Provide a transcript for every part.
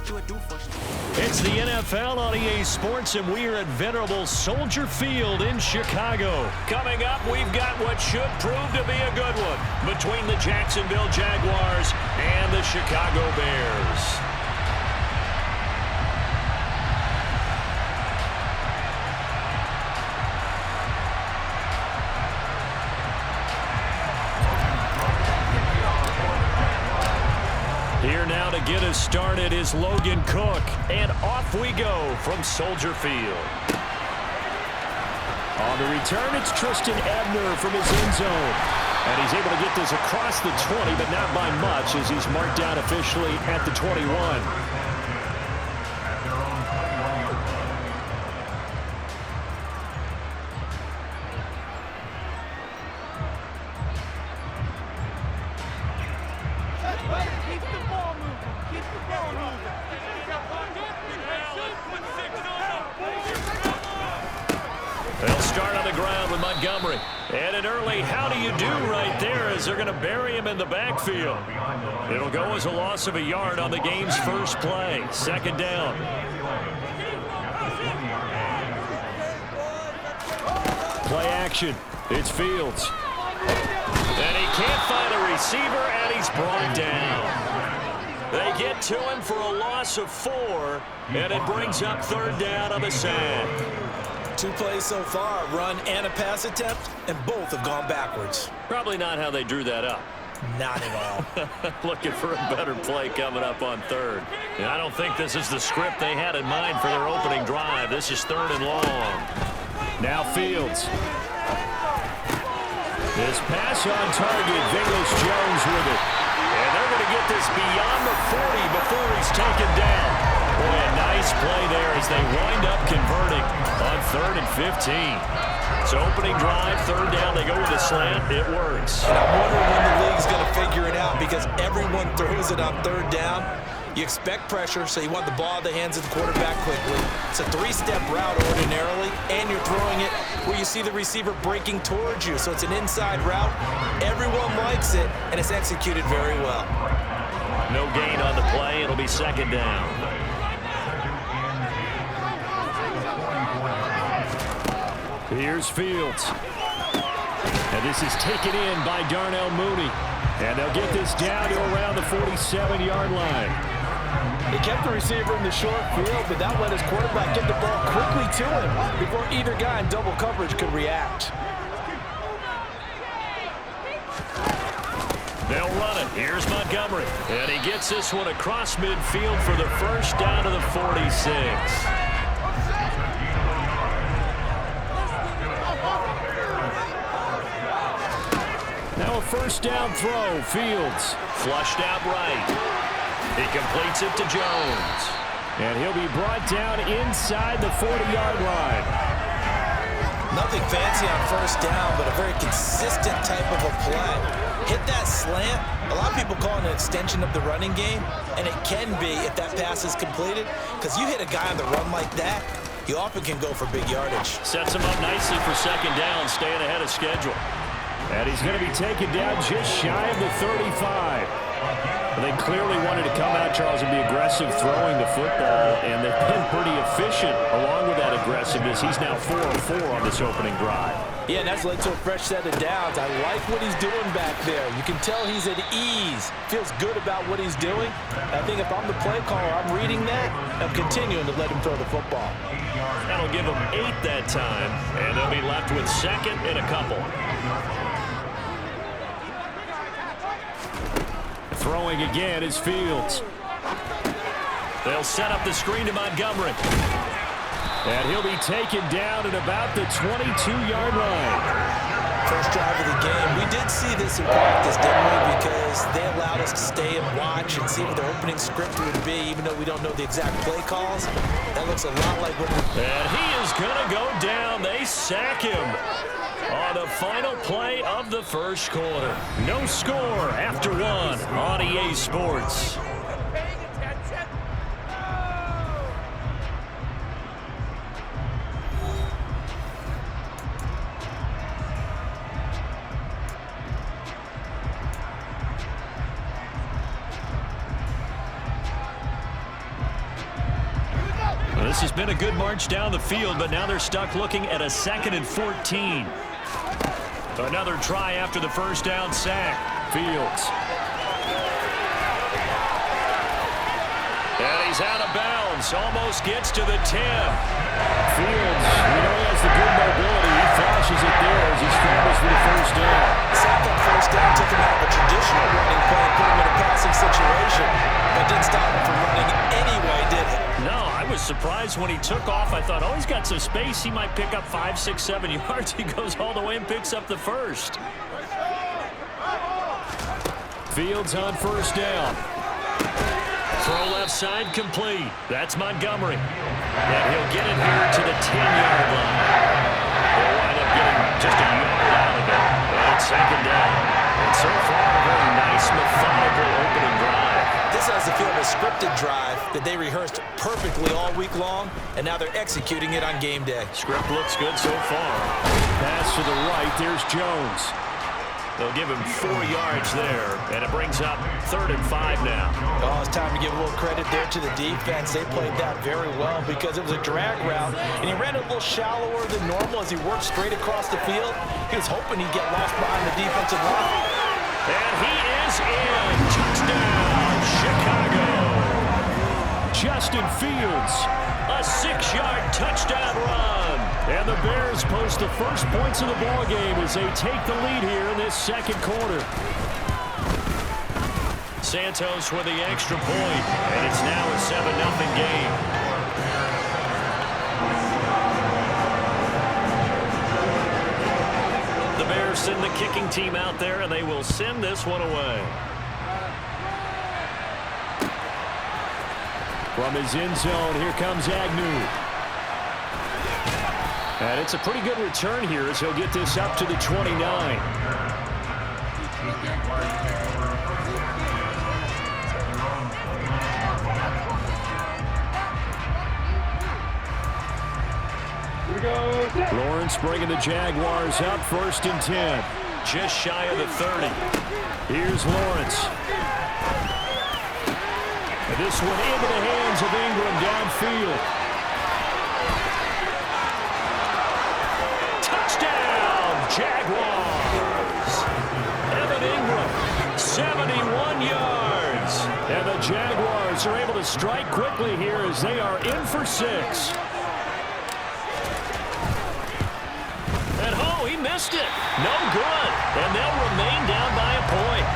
It's the NFL on EA Sports, and we are at venerable Soldier Field in Chicago. Coming up, we've got what should prove to be a good one between the Jacksonville Jaguars and the Chicago Bears. Here now to get us started is Logan Cook, and off we go from Soldier Field. On the return, it's Tristan Ebner from his end zone. And he's able to get this across the 20, but not by much, as he's marked down officially at the 21. They'll start on the ground with Montgomery. And an early how do you do right there as they're going to bury him in the backfield. It'll go as a loss of a yard on the game's first play. Second down. Play action. It's Fields. And he can't find a receiver, and he's brought down. They get to him for a loss of 4, and it brings up third down on the sack. 2 plays so far, a run and a pass attempt, and both have gone backwards. Probably not how they drew that up. Not at all. Looking for a better play coming up on third. And I don't think this is the script they had in mind for their opening drive. This is third and long. Now Fields. This pass on target, Jones with it. And they're going to get this beyond the 40 before he's taken down. Boy, a nice play there as they wind up converting on 3rd and 15. So opening drive, third down, they go with a slant. It works. And I'm wondering when the league's going to figure it out, because everyone throws it on third down. You expect pressure, so you want the ball in the hands of the quarterback quickly. It's a 3-step route ordinarily, and you're throwing it where you see the receiver breaking towards you. So it's an inside route. Everyone likes it, and it's executed very well. No gain on the play. It'll be second down. Here's Fields. And this is taken in by Darnell Mooney. And they'll get this down to around the 47-yard line. They kept the receiver in the short field, but that let his quarterback get the ball quickly to him before either guy in double coverage could react. They'll run it. Here's Montgomery. And he gets this one across midfield for the first down to the 46. Now a first down throw. Fields flushed out right. He completes it to Jones. And he'll be brought down inside the 40-yard line. Nothing fancy on first down, but a very consistent type of a play. Hit that slant. A lot of people call it an extension of the running game, and it can be if that pass is completed, because you hit a guy on the run like that, you often can go for big yardage. Sets him up nicely for second down, staying ahead of schedule. And he's going to be taken down just shy of the 35. They clearly wanted to come out, Charles, and be aggressive throwing the football, and they've been pretty efficient along with that aggressiveness. He's now 4 of 4 on this opening drive. Yeah, and that's led to a fresh set of downs. I like what he's doing back there. You can tell he's at ease. Feels good about what he's doing. I think if I'm the play caller, I'm reading that. I'm continuing to let him throw the football. That'll give him 8 that time, and they'll be left with second and a couple. Throwing again is Fields. They'll set up the screen to Montgomery. And he'll be taken down at about the 22-yard line. First drive of the game. We did see this in practice, didn't we? Because they allowed us to stay and watch and see what the opening script would be, even though we don't know the exact play calls. That looks a lot like what we... And he is going to go down. They sack him on the final play of the first quarter. No score after 1 on EA Sports. This has been a good march down the field, but now they're stuck looking at a 2nd and 14. Another try after the first down sack. Fields. And he's out of bounds. Almost gets to the 10. Fields, he has the good mobility. He flashes it there as he scrambles for the first down. Sack on first down took him out of a traditional running play and put him in a passing situation. But didn't stop him from running anyway, did it? No, I was surprised when he took off. I thought, oh, he's got some space. He might pick up 5, 6, 7 yards. He goes all the way and picks up the first. Fields on first down. Throw left side complete. That's Montgomery. And he'll get it here to the 10-yard line. They'll wind up getting just a yard out of it. And it's 2nd down. And so far, a very nice, methodical opening drive. This has the feel of a scripted drive that they rehearsed perfectly all week long, and now they're executing it on game day. Script looks good so far. Pass to the right. There's Jones. They'll give him 4 yards there, and it brings up 3rd and 5 now. Oh, it's time to give a little credit there to the defense. They played that very well because it was a drag route, and he ran a little shallower than normal as he worked straight across the field. He was hoping he'd get lost behind the defensive line. And he is in. Touchdown, Chicago. Justin Fields, a 6-yard touchdown run. And the Bears post the first points of the ball game as they take the lead here in this 2nd quarter. Santos with the extra point, and it's now a 7-0 game. The Bears send the kicking team out there, and they will send this one away. From his end zone, here comes Agnew. And it's a pretty good return here as he'll get this up to the 29. Lawrence bringing the Jaguars up 1st and 10. Just shy of the 30. Here's Lawrence. And this one into the hands of Ingram downfield. Jaguars. Evan Ingram, 71 yards. And the Jaguars are able to strike quickly here as they are in for 6. And oh, he missed it. No good. And they'll remain down by a point.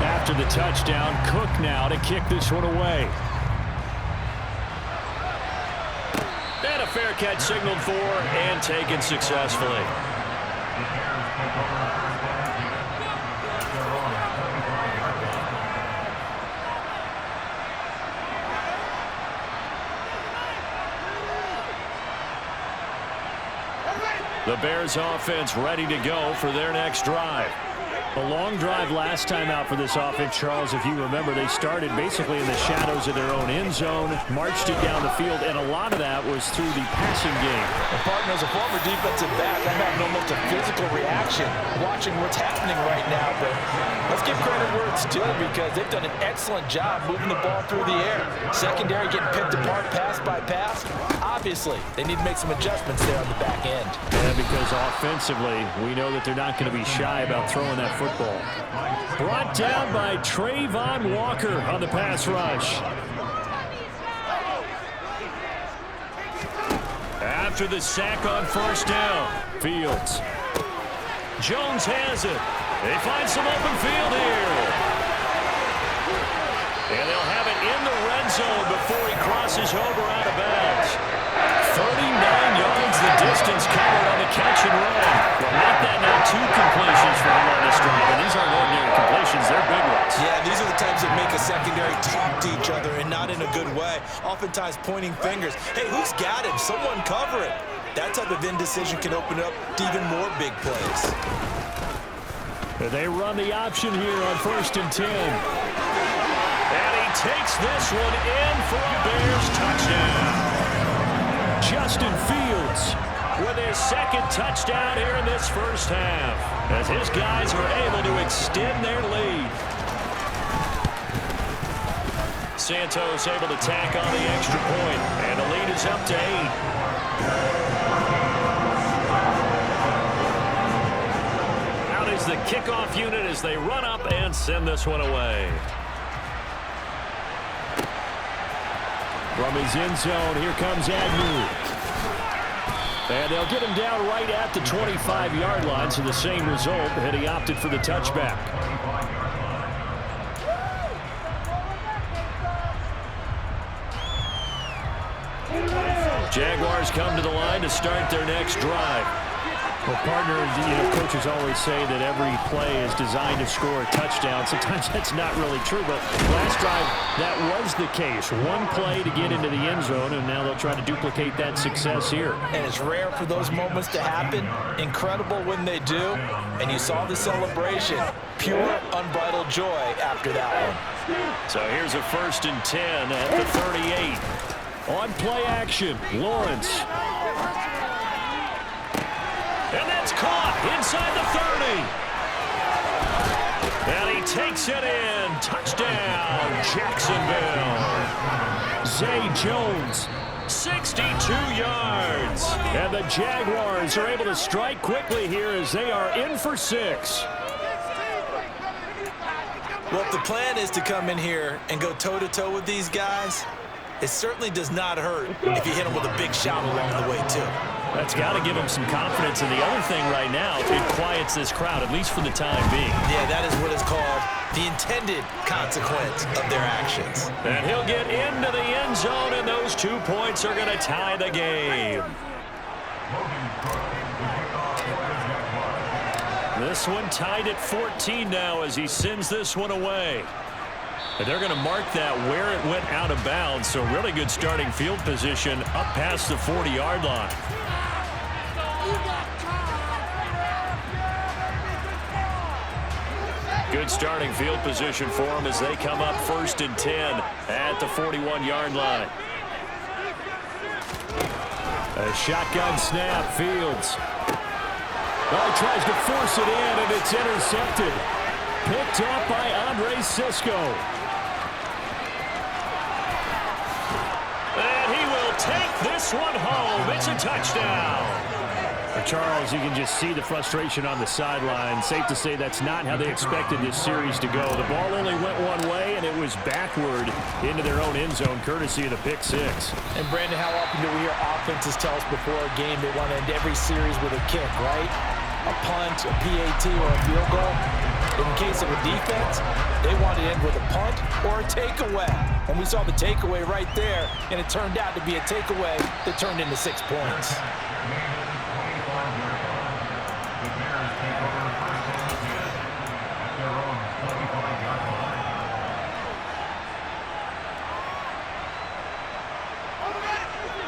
After the touchdown, Cook now to kick this one away. Fair catch signaled for and taken successfully. The Bears offense ready to go for their next drive. A long drive last time out for this offense, Charles. If you remember, they started basically in the shadows of their own end zone, marched it down the field, and a lot of that was through the passing game. And partner, as a former defensive back, I'm having almost a physical reaction watching what's happening right now. But let's give credit where it's due because they've done an excellent job moving the ball through the air. Secondary getting picked apart pass by pass. Obviously, they need to make some adjustments there on the back end. Yeah, because offensively, we know that they're not going to be shy about throwing that football. Brought down by Trayvon Walker on the pass rush. After the sack on first down, Fields. Jones has it. They find some open field here. And they'll have it in the red zone before he crosses over out of bounds. 39 yards the distance covered on the catch and run. Well, make that now 2 completions for him on this drive. And these aren't ordinary completions, they're big ones. Yeah, these are the types that make a secondary talk to each other and not in a good way. Oftentimes pointing fingers. Hey, who's got him? Someone cover it. That type of indecision can open up to even more big plays. They run the option here on 1st and 10. And he takes this one in for a Bears touchdown. Justin Fields with his 2nd touchdown here in this first half as his guys are able to extend their lead. Santos able to tack on the extra point, and the lead is up to 8. Out is the kickoff unit as they run up and send this one away. From his end zone, here comes Agnew. And they'll get him down right at the 25-yard line, so the same result, and he opted for the touchback. Jaguars come to the line to start their next drive. Well, partner, coaches always say that every play is designed to score a touchdown. Sometimes that's not really true, but last drive, that was the case. One play to get into the end zone, and now they'll try to duplicate that success here. And it's rare for those moments to happen. Incredible when they do. And you saw the celebration. Pure, unbridled joy after that one. So here's a 1st and 10 at the 38. On play action, Lawrence. And that's caught inside the 30. And he takes it in. Touchdown, Jacksonville. Zay Jones, 62 yards. And the Jaguars are able to strike quickly here as they are in for 6. Well, if the plan is to come in here and go toe-to-toe with these guys, it certainly does not hurt if you hit them with a big shot along the way, too. That's got to give them some confidence. And the other thing right now, it quiets this crowd, at least for the time being. Yeah, that is what is called the intended consequence of their actions. And he'll get into the end zone, and those 2 points are going to tie the game. This one tied at 14 now as he sends this one away. And they're going to mark that where it went out of bounds. So really good starting field position up past the 40-yard line. Good starting field position for them as they come up 1st and 10 at the 41-yard line. A shotgun snap, Fields. Oh, tries to force it in, and it's intercepted. Picked up by Andre Cisco. And he will take this one home. It's a touchdown. Charles, you can just see the frustration on the sideline. Safe to say that's not how they expected this series to go. The ball only went one way, and it was backward into their own end zone, courtesy of the pick 6. And, Brandon, how often do we hear offenses tell us before a game they want to end every series with a kick, right? A punt, a PAT, or a field goal. In case of a defense, they want to end with a punt or a takeaway. And we saw the takeaway right there, and it turned out to be a takeaway that turned into 6 points.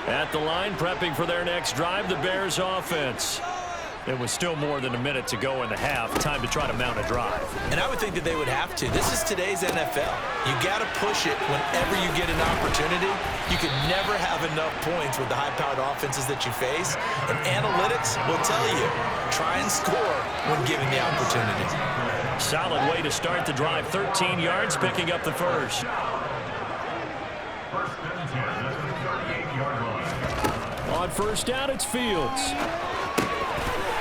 At the line, prepping for their next drive, the Bears offense. It was still more than a minute to go in the half. Time to try to mount a drive. And I would think that they would have to. This is today's NFL. You got to push it whenever you get an opportunity. You can never have enough points with the high-powered offenses that you face. And analytics will tell you, try and score when given the opportunity. Solid way to start the drive. 13 yards, picking up the first. On 1st down, it's Fields.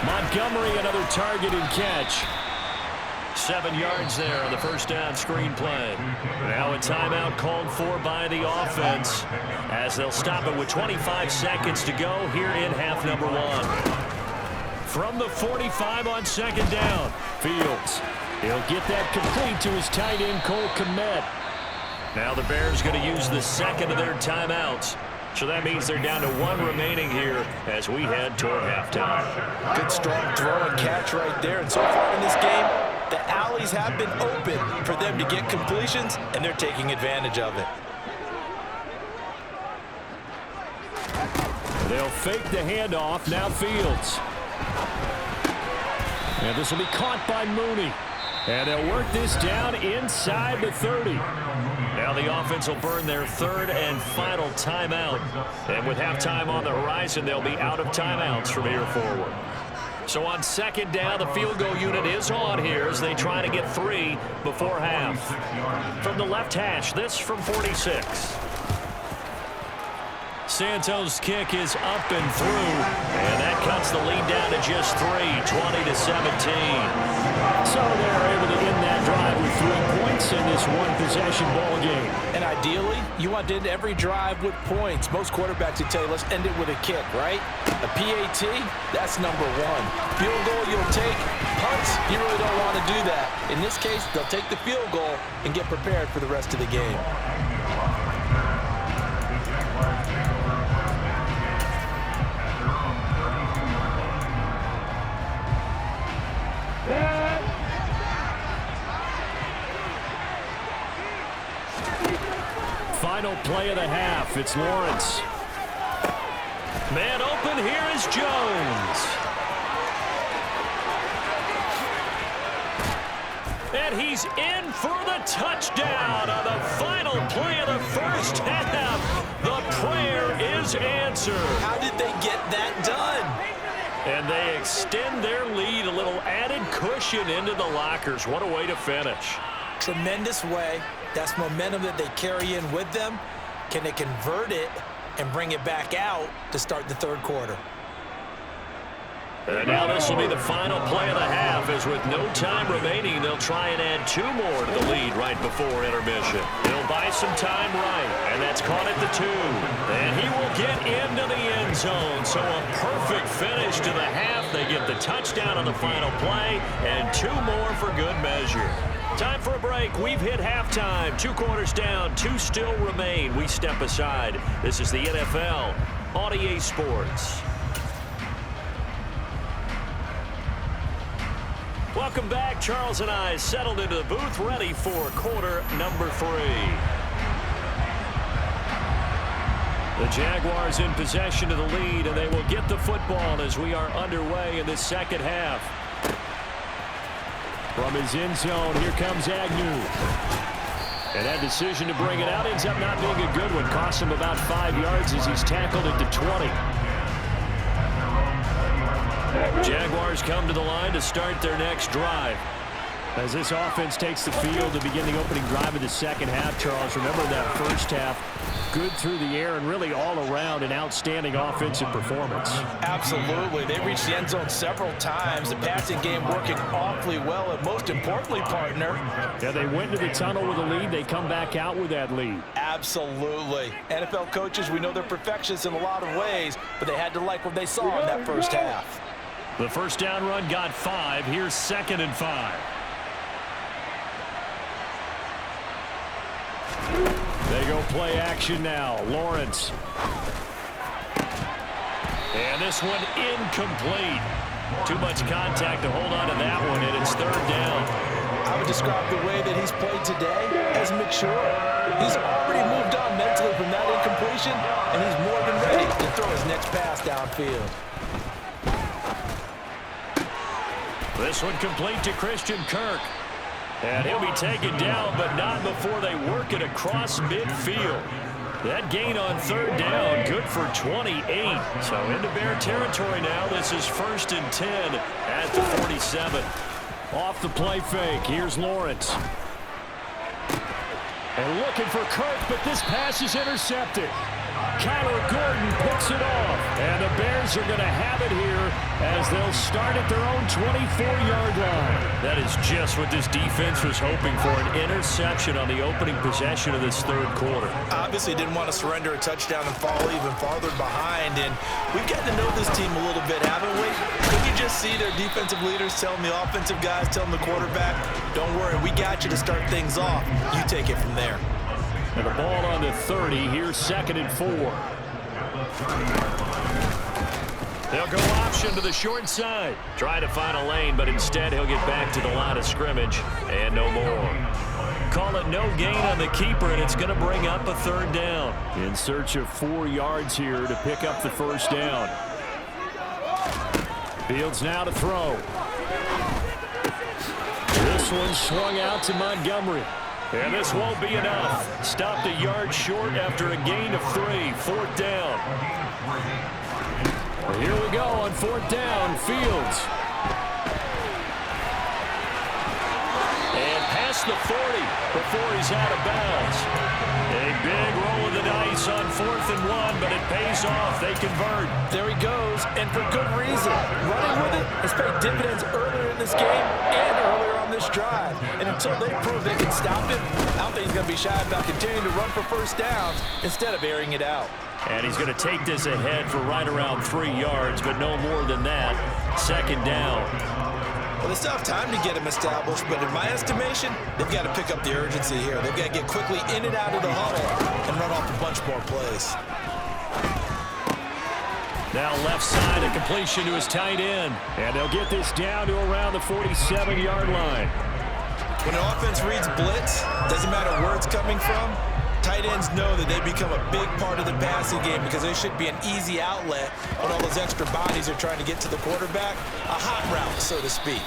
Montgomery, another target and catch. 7 yards there on the 1st down screen play. Now a timeout called for by the offense as they'll stop it with 25 seconds to go here in half number 1. From the 45 on 2nd down, Fields. He'll get that complete to his tight end, Cole Kmet. Now the Bears going to use the second of their timeouts. So that means they're down to 1 remaining here as we head toward halftime. Good strong throw and catch right there. And so far in this game, the alleys have been open for them to get completions, and they're taking advantage of it. They'll fake the handoff. Now Fields. And this will be caught by Mooney. And they'll work this down inside the 30. Now the offense will burn their 3rd and final timeout. And with halftime on the horizon, they'll be out of timeouts from here forward. So on second down, the field goal unit is on here as they try to get 3 before half. From the left hash, this from 46. Santos' kick is up and through, and that cuts the lead down to just 3, 20-17. So they're able to end that drive with 3 points in this one-possession ball game. And ideally, you want to end every drive with points. Most quarterbacks would tell you, let's end it with a kick, right? A PAT, that's number 1. Field goal you'll take. Punts, you really don't want to do that. In this case, they'll take the field goal and get prepared for the rest of the game. Final play of the half. It's Lawrence. Man open. Here is Jones. And he's in for the touchdown on the final play of the first half. The prayer is answered. How did they get that done? And they extend their lead, a little added cushion into the lockers. What a way to finish. Tremendous way. That's momentum that they carry in with them. Can they convert it and bring it back out to start the third quarter? And now this will be the final play of the half, as with no time remaining, they'll try and add 2 more to the lead right before intermission. He'll buy some time right, and that's caught at the 2. And he will get into the end zone. So a perfect finish to the half. They get the touchdown on the final play, and 2 more for good measure. Time for a break. We've hit halftime. 2 quarters down, 2 still remain. We step aside. This is the NFL on EA Sports. Welcome back. Charles and I settled into the booth, ready for quarter number 3. The Jaguars in possession of the lead, and they will get the football as we are underway in this second half. From his end zone, here comes Agnew. And that decision to bring it out ends up not being a good one. Costs him about 5 yards as he's tackled at the 20. Jaguars come to the line to start their next drive. As this offense takes the field to begin the opening drive of the second half, Charles, remember that first half, good through the air and really all around an outstanding offensive performance. Absolutely. They reached the end zone several times. The passing game working awfully well, and most importantly, partner. Yeah, they went to the tunnel with a lead. They come back out with that lead. Absolutely. NFL coaches, we know they're perfectionists in a lot of ways, but they had to like what they saw in that first half. The first down run got 5. Here's 2nd and 5. They go play action now. Lawrence. And this one incomplete. Too much contact to hold on to that one, and it's 3rd down. I would describe the way that he's played today as mature. He's already moved on mentally from that incompletion, and he's more than ready to throw his next pass downfield. This one complete to Christian Kirk. And he'll be taken down, but not before they work it across midfield. That gain on 3rd down, good for 28. So into Bear territory now. This is 1st and 10 at the 47. Off the play fake, here's Lawrence. And looking for Kirk, but this pass is intercepted. Kyler Gordon picks it off. And the Bears are going to have it here as they'll start at their own 24-yard line. That is just what this defense was hoping for, an interception on the opening possession of this 3rd quarter. Obviously didn't want to surrender a touchdown and fall even farther behind. And we've gotten to know this team a little bit, haven't we? Can you just see their defensive leaders telling the offensive guys, telling the quarterback, don't worry, we got you to start things off. You take it from there. And the ball on the 30. Here's 2nd and 4. They'll go option to the short side. Try to find a lane, but instead he'll get back to the line of scrimmage. And no more. Call it no gain on the keeper, and it's going to bring up a 3rd down. In search of 4 yards here to pick up the 1st down. Fields now to throw. This one swung out to Montgomery. And this won't be enough. Stopped a yard short after a gain of 3. 4th down. Here we go on 4th down. Fields. And past the 40 before he's out of bounds. A big roll of the dice on 4th and 1, but it pays off. They convert. There he goes, and for good reason. Running with it has paid dividends earlier in this game and earlier on this drive. And until they prove they can stop him, I don't think he's going to be shy about continuing to run for first downs instead of airing it out. And he's going to take this ahead for right around 3 yards, but no more than that. 2nd down. Well, they still have time to get him established, but in my estimation, they've got to pick up the urgency here. They've got to get quickly in and out of the huddle and run off a bunch more plays. Now left side, a completion to his tight end. And they'll get this down to around the 47-yard line. When an offense reads blitz, doesn't matter where it's coming from, tight ends know that they become a big part of the passing game because they should be an easy outlet when all those extra bodies are trying to get to the quarterback. A hot route, so to speak.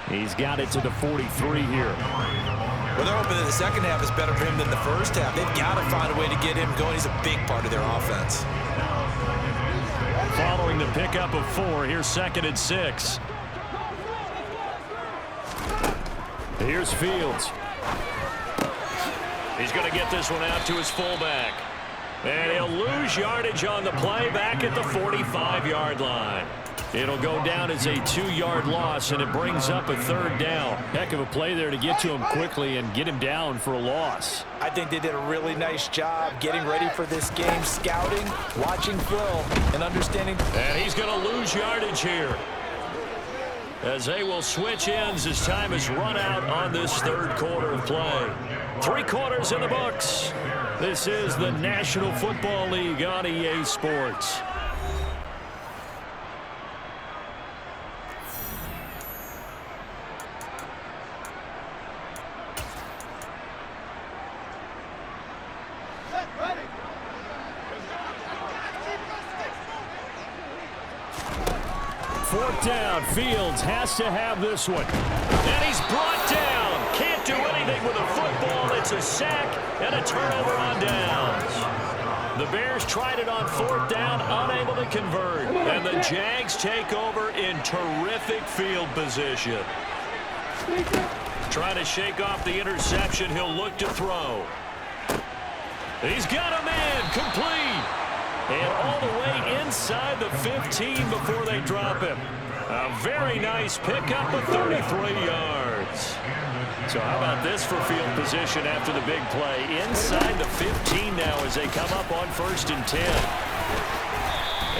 He's got it to the 43 here. Well, they're hoping that the second half is better for him than the first half. They've got to find a way to get him going. He's a big part of their offense. Following the pickup of 4, here's 2nd and 6. Here's Fields. He's going to get this one out to his fullback. And he'll lose yardage on the play back at the 45-yard line. It'll go down as a 2-yard loss, and it brings up a 3rd down. Heck of a play there to get to him quickly and get him down for a loss. I think they did a really nice job getting ready for this game, scouting, watching film, and understanding. And he's going to lose yardage here, as they will switch ends as time is run out on this 3rd quarter of play. 3 quarters in the books. This is the National Football League on EA Sports. Fourth down. Fields has to have this one. And he's brought down. Can't do anything with a football. It's a sack and a turnover on downs. The Bears tried it on 4th down, unable to convert. And the Jags take over in terrific field position. Trying to shake off the interception. He'll look to throw. He's got a man. Complete. And all the way inside the 15 before they drop him. A very nice pickup of 33 yards. So how about this for field position after the big play? Inside the 15 now as they come up on 1st and 10.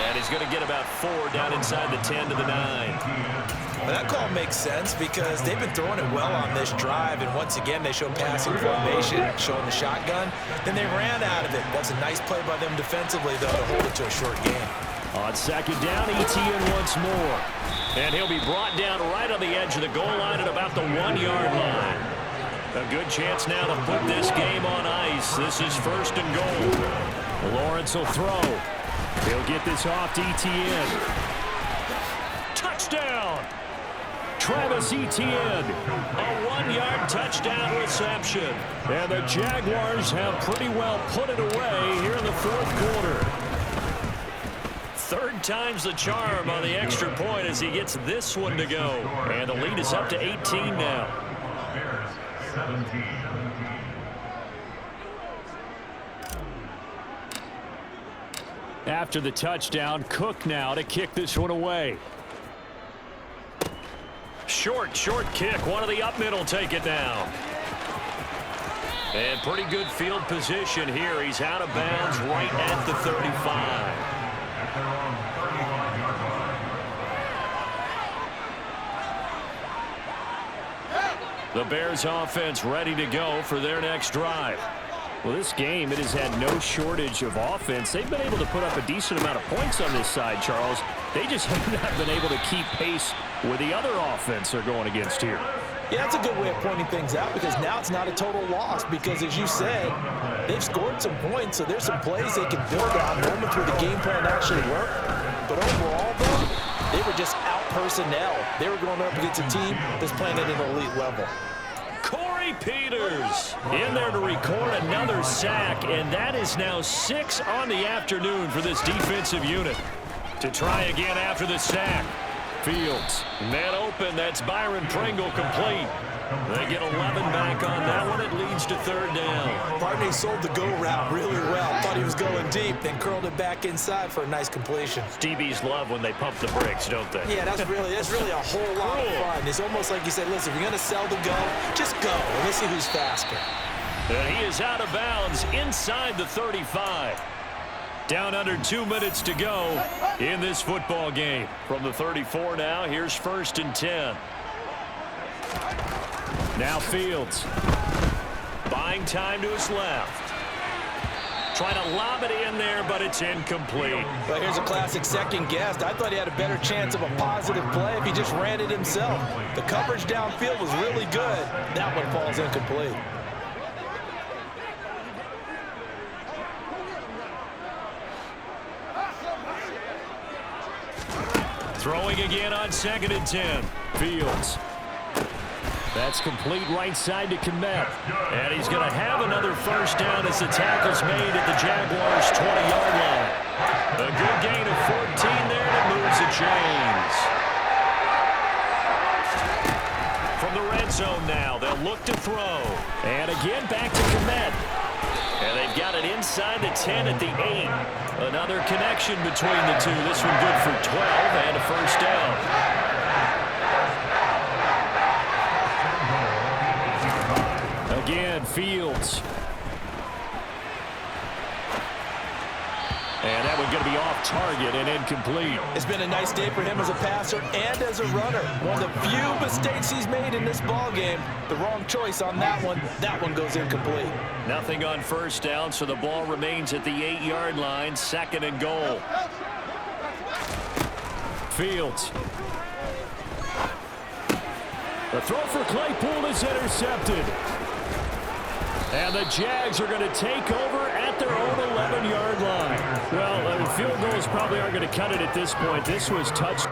And he's going to get about 4 down inside the 10 to the 9. Well, that call makes sense because they've been throwing it well on this drive, and once again they showed passing formation, showing the shotgun. Then they ran out of it. That's a nice play by them defensively, though, to hold it to a short game. On 2nd down, ETN once more. And he'll be brought down right on the edge of the goal line at about the 1-yard line. A good chance now to put this game on ice. This is 1st and goal. Lawrence will throw. He'll get this off to ETN. Touchdown! Travis Etienne, a 1-yard touchdown reception. And the Jaguars have pretty well put it away here in the 4th quarter. 3rd time's the charm on the extra point as he gets this one to go. And the lead is up to 18 now. After the touchdown, Cook now to kick this one away. Short kick. One of the up middle take it down. And pretty good field position here. He's out of bounds right at the 35. The Bears offense ready to go for their next drive. Well, this game, it has had no shortage of offense. They've been able to put up a decent amount of points on this side, Charles. They just have not been able to keep pace with the other offense they're going against here. Yeah, that's a good way of pointing things out because now it's not a total loss because, as you said, they've scored some points, so there's some plays they can build on, moments where the game plan actually worked. But overall, though, they were just out personnel. They were going up against a team that's playing at an elite level. Corey Peters in there to record another sack, and that is now 6 on the afternoon for this defensive unit. To try again after the sack. Fields. Man open. That's Byron Pringle complete. They get 11 back on that one. It leads to third down. Barney sold the go route really well. Thought he was going deep, then curled it back inside for a nice completion. DBs love when they pump the brakes, don't they? Yeah, that's really a whole lot of fun. It's almost like you said, listen, if you're going to sell the go, just go. Let's see who's faster. And he is out of bounds inside the 35. Down under 2 minutes to go in this football game. From the 34 now, here's 1st and 10. Now Fields. Buying time to his left. Trying to lob it in there, but it's incomplete. But here's a classic second guess. I thought he had a better chance of a positive play if he just ran it himself. The coverage downfield was really good. That one falls incomplete. Throwing again on 2nd and 10. Fields. That's complete right side to Kmet. And he's going to have another first down as the tackle's made at the Jaguars' 20-yard line. A good gain of 14 there, and it moves the chains. From the red zone now, they'll look to throw. And again, back to Kmet. And they've got it inside the 10 at the 8. Another connection between the two. This one good for 12 and a first down. Again, Fields. And that one going to be off target and incomplete. It's been a nice day for him as a passer and as a runner. One of the few mistakes he's made in this ballgame. The wrong choice on that one. That one goes incomplete. Nothing on first down, so the ball remains at the 8-yard line. 2nd and goal. Fields. The throw for Claypool is intercepted. And the Jags are going to take over at their own 11-yard line. Well, field goals probably aren't going to cut it at this point. This was touched.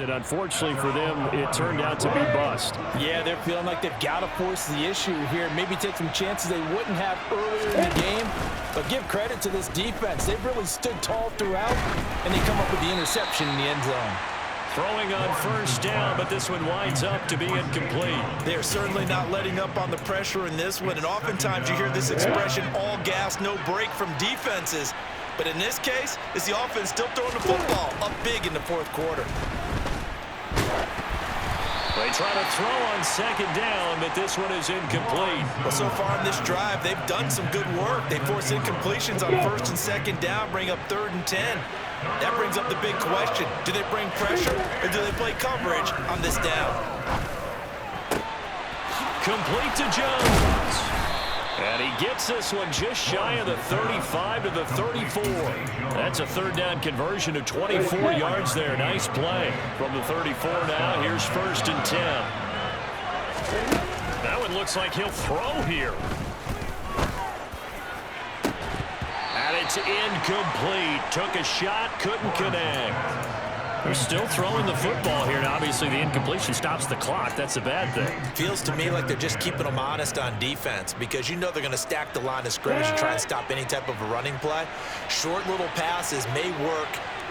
And unfortunately for them, it turned out to be bust. Yeah, they're feeling like they've got to force the issue here. Maybe take some chances they wouldn't have earlier in the game. But give credit to this defense. They've really stood tall throughout, and they come up with the interception in the end zone. Throwing on first down, but this one winds up to be incomplete. They're certainly not letting up on the pressure in this one, and oftentimes you hear this expression, all gas, no break from defenses. But in this case, it's the offense still throwing the football up big in the 4th quarter. They try to throw on 2nd down, but this one is incomplete. Well, so far in this drive, they've done some good work. They force incompletions on 1st and 2nd down, bring up 3rd and 10. That brings up the big question. Do they bring pressure, or do they play coverage on this down? Complete to Jones. And he gets this one just shy of the 35 to the 34. That's a 3rd down conversion of 24 yards there. Nice play. From the 34 now, here's 1st and 10. That one looks like he'll throw here. And it's incomplete. Took a shot, couldn't connect. They're still throwing the football here, and obviously the incompletion stops the clock. That's a bad thing. Feels to me like they're just keeping them honest on defense because you know they're going to stack the line of scrimmage and try and stop any type of a running play. Short little passes may work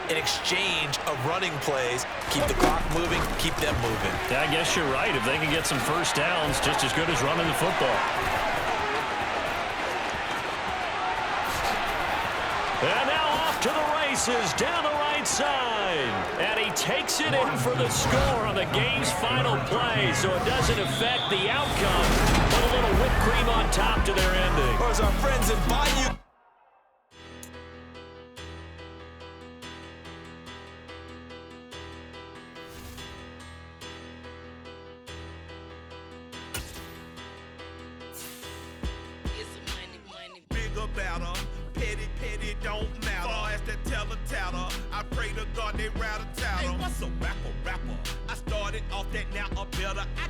in exchange of running plays. Keep the clock moving, keep them moving. Yeah, I guess you're right. If they can get some first downs, just as good as running the football. And now off to the races down the right side. And he takes it in for the score on the game's final play, so it doesn't affect the outcome. Put a little whipped cream on top to their ending. Or as our friends in Bayou. Big about 'em, petty, don't matter. Far as off that now a better.